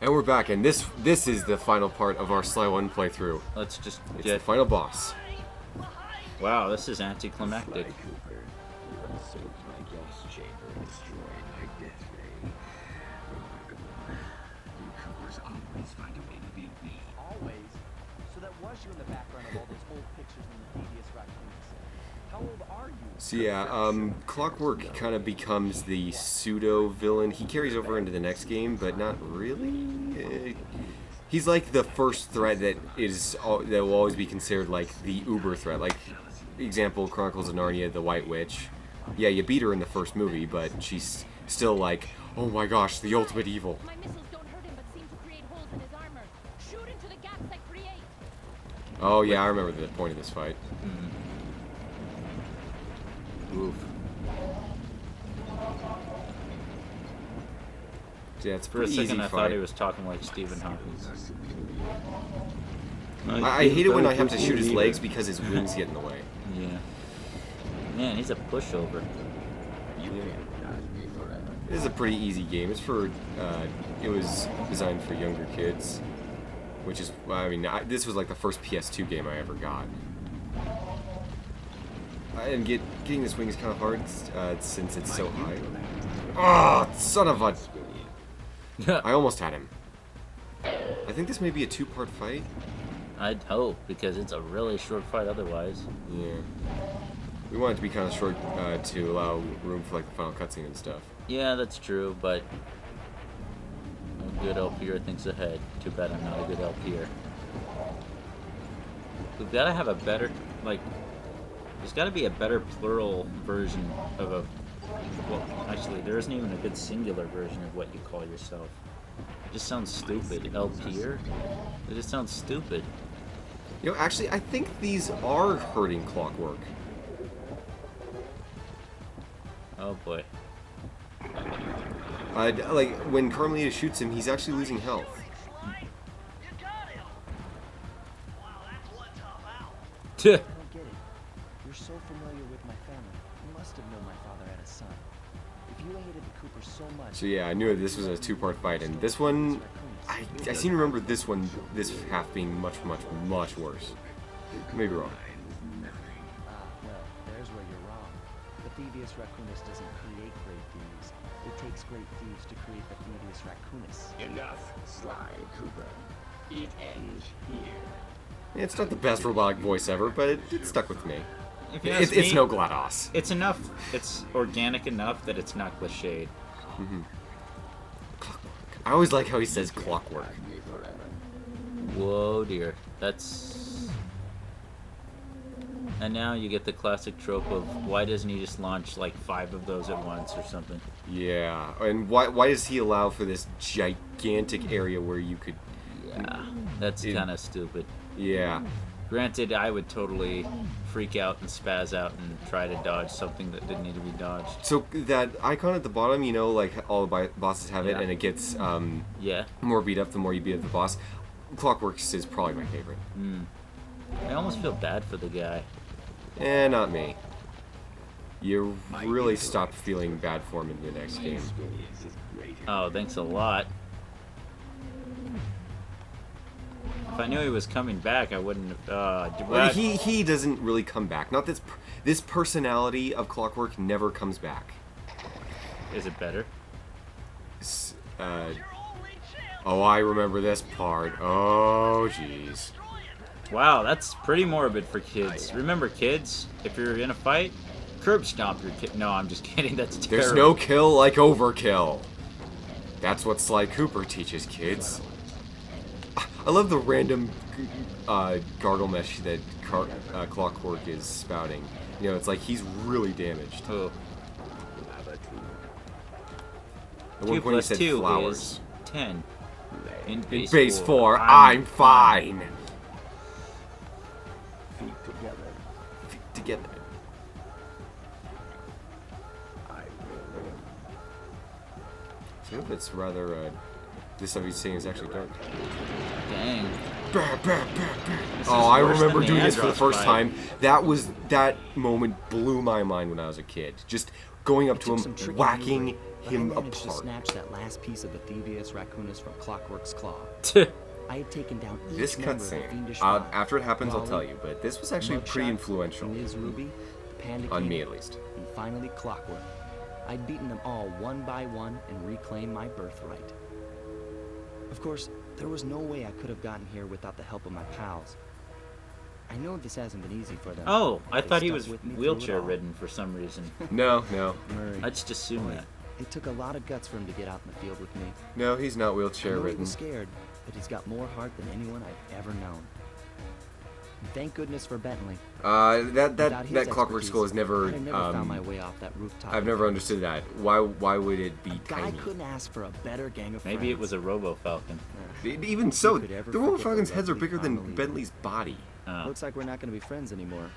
And we're back, and this is the final part of our Sly 1 playthrough. Let's just It's get... the final boss. Wow, this is anticlimactic. Always? So that was you in the background of all those old pictures in the Thievius Raccoonus. How old are you? So yeah, Clockwork kind of becomes the pseudo-villain. He carries over into the next game, but not really. He's like the first threat that will always be considered like the uber threat. Like, example, Chronicles of Narnia, the White Witch. Yeah, you beat her in the first movie, but she's still like, oh my gosh, the ultimate evil. My missiles don't hurt him, but seem to create holes in his armor. Shoot into the gaps they create. Oh yeah, I remember the point of this fight. Oof. Yeah, it's For a pretty easy second, I fight. thought he was talking like Stephen Hawking. I hate it when I have to shoot his legs because his wings get in the way. Yeah. Man, he's a pushover. This is a pretty easy game. It's for, it was designed for younger kids, which is, I mean, this was like the first PS2 game I ever got. And getting this wing is kind of hard since it's so high. Oh, son of a... I almost had him. I think this may be a two-part fight. I'd hope, because it's a really short fight otherwise. Yeah. We want it to be kind of short to allow room for like the final cutscene and stuff. Yeah, that's true, but a good LPer thinks ahead. Too bad I'm not a good LPer. We've got to have a better, like, there's got to be a better plural version of a, well, actually, there isn't even a good singular version of what you call yourself. It just sounds stupid. LPer? It just sounds stupid. You know, actually, I think these are hurting Clockwork. Oh boy. Like, when Carmelita shoots him, he's actually losing health. I don't get it. You're so familiar with my family. You must have known my father had a son. If you hated the Coopers so much... So yeah, I knew this was a two-part fight, and this one, I seem to remember this half being much worse. Maybe wrong. Well, there's where you're wrong. The Thievius Raccoonus doesn't create great thieves. It takes great thieves to create the Thievius Raccoonus. Enough, Sly Cooper. It ends here. It's not the best robotic voice ever, but it stuck with me. If you ask It's me, no GLaDOS. It's enough, it's organic enough that it's not cliched. I always like how he says Clockwork. Whoa, dear. That's... And now you get the classic trope of why doesn't he just launch like 5 of those at once or something? Yeah, and why does he allow for this gigantic area where you could... Yeah, that's kind of stupid. Yeah. Granted, I would totally freak out and spaz out and try to dodge something that didn't need to be dodged. So that icon at the bottom, you know, like all the bosses have it, Yeah. and it gets Yeah. more beat up the more you beat up the boss. Clockworks is probably my favorite. I almost feel bad for the guy. Not me. You really stop feeling bad for him in the next game. Oh, thanks a lot. If I knew he was coming back, I wouldn't have... Well, he doesn't really come back. Not this personality of Clockwork never comes back. Is it better? Oh, I remember this part. Oh, jeez. Wow, that's pretty morbid for kids. Remember, kids, if you're in a fight, curb stomp your kid. No, I'm just kidding. That's terrible. There's no kill like overkill. That's what Sly Cooper teaches kids. I love the random gargle mesh that Clockwork is spouting. You know, it's like he's really damaged. Oh. At one 2 point he plus said 2 flowers. is 10. In Base 4, I'm fine. Feet together. Feet together. I hope it's rather, this stuff he's saying is actually dark. Dang. Oh, I remember than the doing this for the Andros first fight. time. That moment blew my mind when I was a kid. Just going up to him, whacking but him I managed to apart. snatch that last piece of the Thievius Raccoonus from Clockwork's claw. I had taken down each This member of the cutscene, fiendish mob. after it happens, I'll Raleigh, tell you, but this was actually pretty Mugshot, influential. Ms. Ruby, the Panda On King, me, at least. and finally Clockwork. I'd beaten them all one by one and reclaimed my birthright. Of course, there was no way I could have gotten here without the help of my pals. I know this hasn't been easy for them. Oh, I They thought he stuck was with me through it wheelchair all. ridden for some reason. No. Murray, I just assumed boy, that. it took a lot of guts for him to get out in the field with me. No, he's not I wheelchair know he ridden. was scared, but he's got more heart than anyone I've ever known. And thank goodness for Bentley. That Without his Clockwork Skull has never. I'd have never found my way off that rooftop. I've never understood that. Why would it be A guy tiny? couldn't ask for a better gang of Maybe it friends. was a Robo Falcon. Even so, Who could ever the Robo forget Falcon's the heads are lovely bigger than Carmelita? Bentley's body. Oh. Looks like we're not going to be friends anymore.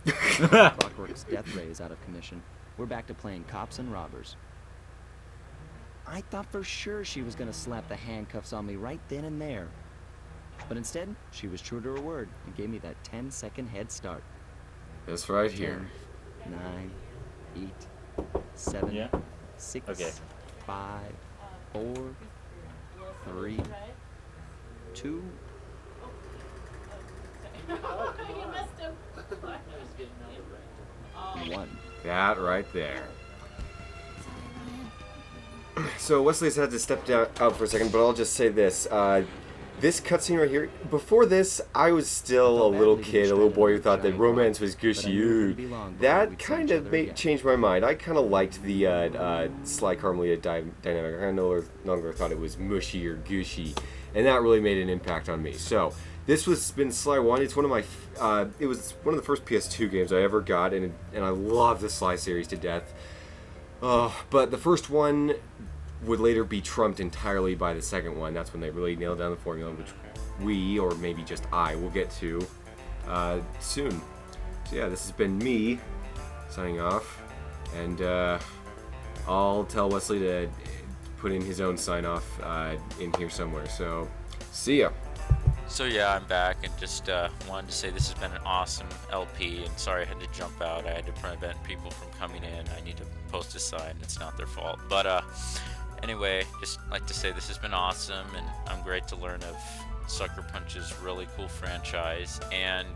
Clockwork's death ray is out of commission. We're back to playing cops and robbers. I thought for sure she was going to slap the handcuffs on me right then and there. But instead, she was true to her word and gave me that 10-second head start. This right here. 10, 9, 8, 7, Yeah? 6, Okay. 5, 4, 3, 2. One. That right there. So Wesley's had to step out for a second, but I'll just say this. This cutscene right here, before this, I was still a little kid, a little boy who thought that romance was gushy. Ooh. That kind of changed my mind. I kind of liked the Sly Carmelita dynamic. I no longer thought it was mushy or gushy, and that really made an impact on me. So this was been Sly 1. It's one of my, it was one of the first PS2 games I ever got, and I love the Sly series to death. But the first one would later be trumped entirely by the second one. That's when they really nailed down the formula, which we, or maybe just I, will get to soon. So yeah, this has been me signing off, and I'll tell Wesley to put in his own sign-off in here somewhere. So, see ya. So yeah, I'm back, and just wanted to say this has been an awesome LP, and sorry I had to jump out. I had to prevent people from coming in. I need to post a sign. It's not their fault. But anyway, just like to say this has been awesome, and I'm great to learn of Sucker Punch's really cool franchise, and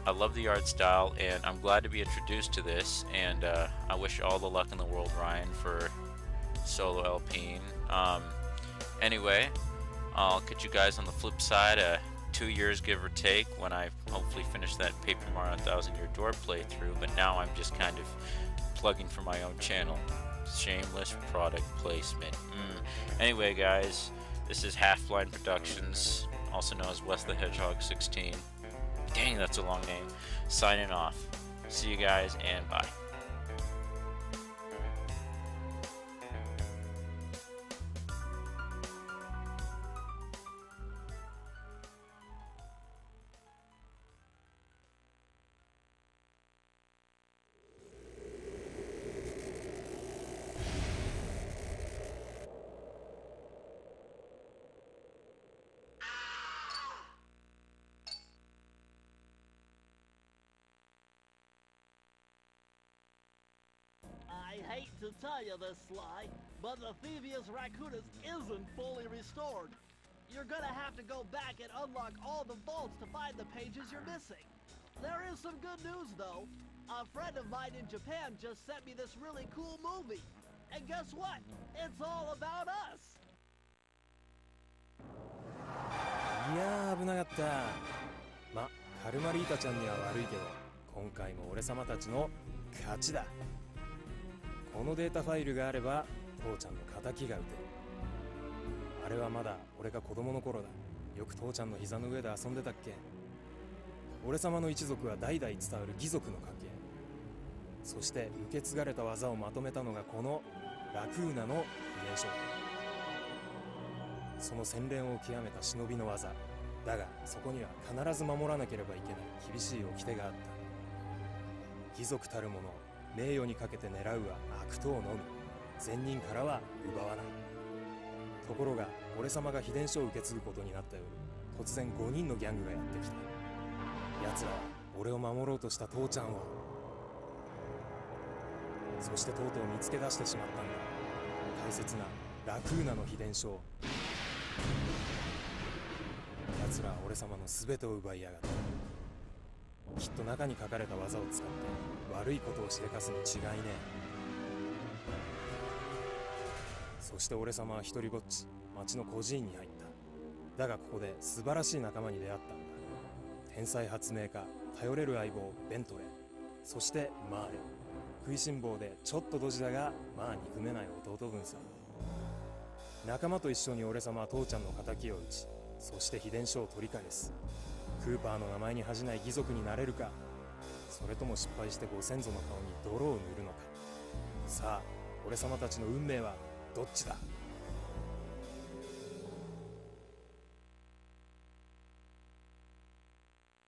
I love the art style, and I'm glad to be introduced to this, and I wish you all the luck in the world, Ryan, for solo LPing. Anyway, I'll catch you guys on the flip side, 2 years give or take, when I hopefully finish that Paper Mario 1000 Year Door playthrough, but now I'm just kind of plugging for my own channel. Shameless product placement. Anyway, guys, this is Half-Blind Productions, also known as Wes the Hedgehog 16. Dang, that's a long name. Signing off. See you guys, and bye. I hate to tell you this, Sly, but the Thievius Raccoonus isn't fully restored. You're gonna have to go back and unlock all the vaults to find the pages you're missing. There is some good news, though. A friend of mine in Japan just sent me this really cool movie. And guess what? It's all about us. いやー危なかった。ま、カルマリータちゃんには悪いけど、今回も俺様たちの勝ちだ。このデータファイルがあれば父ちゃんの敵が撃てる。あれはまだ俺が子供の頃だ。よく父ちゃんの膝の上で遊んでたっけ。俺様の一族は代々伝わる義族の家系。そして受け継がれた技をまとめたのがこのラクーナの秘伝書。その洗練を極めた忍びの技だが、そこには必ず守らなければいけない厳しい掟があった。義族たる者、名誉にかけて狙うは悪党のみ、善人からは奪わない。ところが俺様が秘伝書を受け継ぐことになった夜、突然5人のギャングがやってきた。奴らは俺を守ろうとした父ちゃんをそしてとうとう見つけ出してしまったんだ。大切なラクーナの秘伝書。奴らは俺様の全てを奪いやがった。きっと中に書かれた技を使って悪いことをしでかすに違いねえ。そして俺様は一人ぼっち町の孤児院に入った。だがここで素晴らしい仲間に出会ったんだ。天才発明家、頼れる相棒ベントレー、そしてマーレ。食いしん坊でちょっとドジだがまあ憎めない弟分さ。仲間と一緒に俺様は父ちゃんの敵を討ち、そして秘伝書を取り返す。クーパーの名前に恥じない義族になれるか、それとも失敗してご先祖の顔に泥を塗るのか。さあ俺様たちの運命はどっちだ。